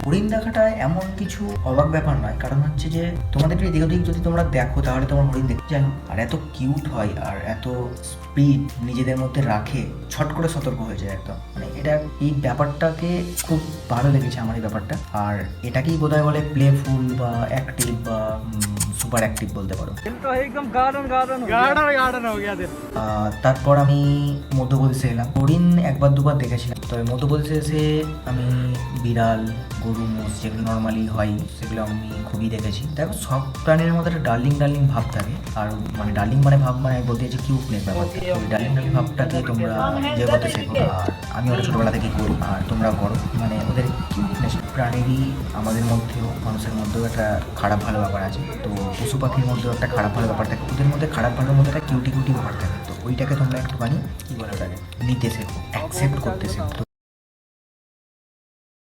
হরিণ দেখাটা এমন কিছু অবাক ব্যাপার নয়, কারণ হচ্ছে যে তোমাদের এদিক ওদিক যদি তোমরা দেখো তাহলে তোমার হরিণ দেখতে যাই হোক, আর এত কিউট হয় আর এত স্পিড নিজেদের মধ্যে রাখে, ছট করে সতর্ক হয়ে যায় একদম। মানে এটা এই ব্যাপারটাকে খুব ভালো লেগেছে আমার এই ব্যাপারটা। আর এটাকেই বোধহয় বলে প্লেফুল বা অ্যাক্টিভ বা সুপার অ্যাক্টিভ বলতে পারো। তারপর আমি মধ্যপ্রদেশে এলাম। হরিণ একবার দুবার দেখেছিলাম, তবে মধ্যপ্রদেশে এসে আমি বিড়াল, গরু, মোষ যেগুলো নর্মালি হয় সেগুলো আমি খুবই দেখেছি। দেখো সব প্রাণীর মধ্যে একটা ডার্লিং ডার্লিং ভাব থাকে, আর মানে ডার্লিং মানে ভাব মানে বলতে চাইছি কিউটনেস ব্যাপারটা। ওই ডার্লিং ডার্লিং ভাবটাকে তোমরা যে করতে শেখো, আর আমি ওটা ছোটোবেলা থেকেই করি আর তোমরা করো। মানে ওদের কিউটনেস, প্রাণীরই আমাদের মধ্যেও মানুষের মধ্যেও একটা খারাপ ভালো ব্যাপার আছে, তো পশু পাখির মধ্যেও একটা খারাপ ভালো ব্যাপার থাকে। ওদের মধ্যে খারাপ ভালোর মধ্যে একটা কিউটি কিউটি ব্যাপার থাকে, তো ওইটাকে তোমরা একটুখানি কী বলে ওটাকে নিতে শেখো, অ্যাকসেপ্ট করতে শেখো।